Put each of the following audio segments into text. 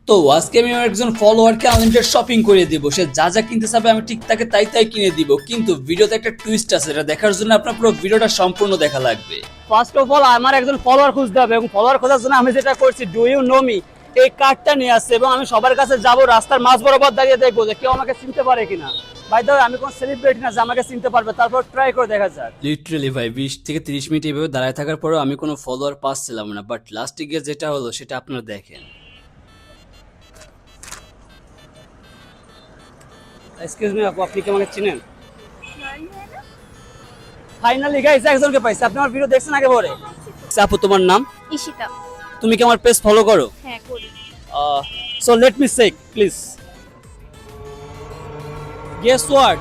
তো আজকে আমি আমার একজন ফলোয়ারকে আনলিমিটেড শপিং করে দিব। সে যা যা কিনতে চাবে আমি ঠিক তাকে তাই তাই কিনে দিব, কিন্তু ভিডিওতে একটা টুইস্ট আছে। এটা দেখার জন্য আপনার পুরো ভিডিওটা সম্পূর্ণ দেখা লাগবে। ফার্স্ট অফ অল আমার একজন ফলোয়ার খুঁজতে হবে, এবং ফলোয়ার খোঁজার জন্য আমি যেটা করছি, ডু ইউ নো মি, এই কার্ডটা নিয়ে আসছে এবং আমি সবার কাছে যাব, রাস্তার মাঝ বরাবর দাঁড়িয়ে দেখবো যে কেউ আমাকে চিনতে পারে কিনা। বাই দ্য ওয়ে, আমি কোন সেলিব্রিটি না যে আমাকে চিনতে পারবে, তারপর ট্রাই করে দেখা যাক। লিটারালি ভাই 20 থেকে 30 মিনিট এইভাবে দাঁড়ায় থাকার পরেও আমি কোনো ফলোয়ার পাচ্ছিলাম না, বাট লাস্টে গিয়ে যেটা হলো সেটা আপনারা দেখেন। এক্সকিউজ মি আপু, আপনি কি আমাকে চিনেন? ফাইনালি গাইস একজনকে পাইছি। আপনি আমার ভিডিও দেখছেন আগে পরে? আপু তোমার নাম? ঈশিতা। তুমি কি আমার পেজ ফলো করো? হ্যাঁ করি। So let me check please. Guess what,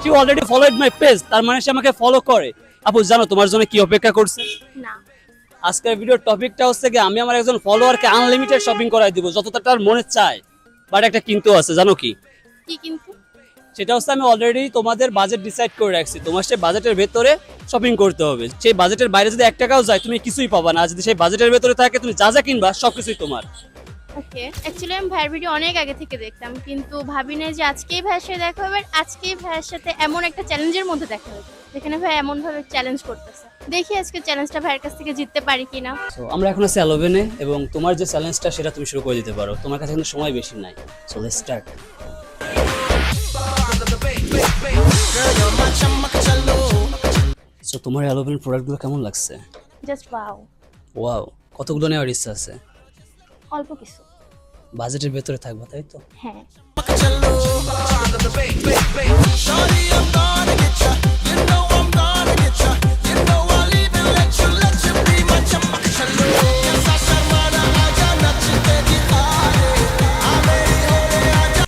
she already followed my page. তার মানে সে আমাকে ফলো করে। আপু জানো তোমার জন্য কি অপেক্ষা করছে? না। আজকের ভিডিওর টপিকটা হচ্ছে কি, আমি আমার একজন ফলোয়ারকে আনলিমিটেড শপিং করাই দিব যতটা তার মনে চায়। বাট একটা কিন্তু আছে, জানো কি? কি কিন্তু? সেটা হচ্ছে আমি অলরেডি তোমাদের বাজেট ডিসাইড করে রাখছি। তোমার সেই বাজেটের ভেতরে শপিং করতে হবে। সেই বাজেটের বাইরে যদি 1 টাকাও যায় তুমি কিছুই পাবা না। আর যদি সেই বাজেটের ভেতরে থাকে, তুমি যা যা কিনবা সবকিছুই তোমার। ওকে, অ্যাকচুয়ালি আমি ভাইয়ের ভিডিও অনেক আগে থেকে দেখতাম, কিন্তু ভাবি নাই যে আজকেই ভাইয়ের সাথে দেখা হবে, আর আজকেই ভাইয়ের সাথে এমন একটা চ্যালেঞ্জের মধ্যে দেখা হবে যেখানে ভাই এমন ভাবে চ্যালেঞ্জ করতেছে। দেখি আজকে চ্যালেঞ্জটা ভাইয়ের কাছ থেকে জিততে পারি কিনা। সো আমরা এখন আছি এলোভেনে, এবং তোমার যে চ্যালেঞ্জটা সেটা তুমি শুরু করে দিতে পারো। তোমার কাছে কিন্তু সময় বেশি নাই। So let's start. সো তোমার এলোভেন প্রোডাক্টগুলো কেমন লাগছে? Just wow. ওয়াও, কতগুলো নেওয়ার ইচ্ছা আছে? অল্প কিছু। বাজেটের ভেতরে থাকবে তাই তো? হ্যাঁ।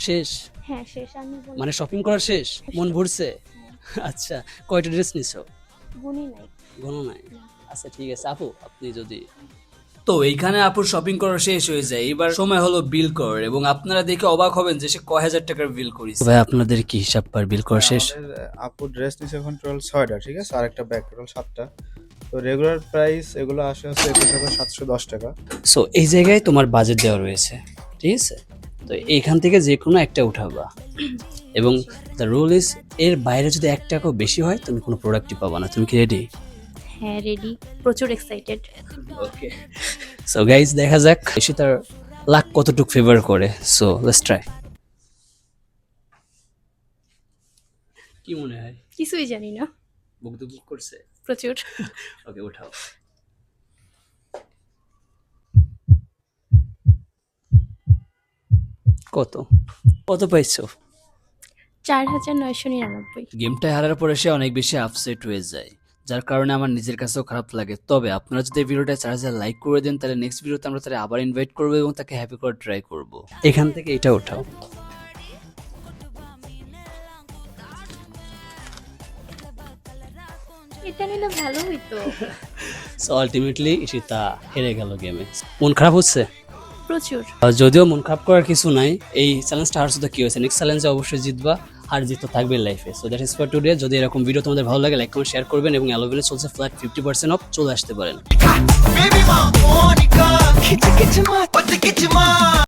শেষ? হ্যাঁ শেষ। আমি মানে শপিং করা শেষ, মন ভরছে? আচ্ছা, কয়টা ড্রেস নিছো? গুনি নাই। গণনা নাই? আচ্ছা ঠিক আছে আপু, আপনি যদি তো এইখানে আপুর শপিং করা শেষ হয়ে যায়। এবার সময় হলো বিল করার, এবং আপনারা দেখে অবাক হবেন যে সে কয় হাজার টাকার বিল করেছে। ভাই আপনাদের কি হিসাব পার বিল করা শেষ? আপু ড্রেস নিচ্ছে এখন টোটাল 6টা, ঠিক আছে, আর একটা ব্যাগ টোটাল 7টা। তো রেগুলার প্রাইস এগুলো আসে হচ্ছে 21,710 টাকা। সো এই জায়গায় তোমার বাজেট দেওয়া রয়েছে, ঠিক আছে? তো এইখান থেকে যে কোনো একটা উঠাবা, এবং দ্য রুল ইজ এর বাইরে যদি 1 টাকাও বেশি হয় তুমি কোনো প্রোডাক্টই পাবা না। তুমি কি রেডি? হ্যাঁ রেডি, প্রচুর এক্সাইটেড। ওকে, সো গাইস দেখা যাক এসে তার লাক কতটুকু ফেভার করে। So let's try. কি মনে হয়? কিছুই জানি না। বুক করছে প্রচুর। ওকে উঠাও। কত কত পাইছো? 4,999। গেমটা হারার পরে সে অনেক বেশি আপসেট হয়ে যায়, যার কারণে আমার নিজের কাছেও খারাপ লাগে। তবে আপনারা যদি এই ভিডিওটা 4,000 লাইক করে দেন, তাহলে নেক্সট ভিডিওতে আমরা তাকে আবার ইনভাইট করবো এবং তাকে হ্যাপি করার ট্রাই করব। এখান থেকে এটা উঠাও। এটা নিলে ভালো হইতো। সো আলটিমেটলি ঈশিতা হেরে গেল গেমে। মন খারাপ হচ্ছে? প্রচুর। যদিও মন খারাপ করার কিছু নাই, এই চ্যালেঞ্জটা হারছো তো কি হয়েছে, নেক্সট চ্যালেঞ্জে অবশ্যই জিতবা। আর জিত তো থাকবে লাইফে। So that is for today. যদি এরকম ভিডিও তোমাদের ভালো লাগে, লাইক কমেন্ট শেয়ার করবেন, এবং এলোভেনে চলছে ফ্ল্যাট 50% অফ, চলে আসতে পারেন।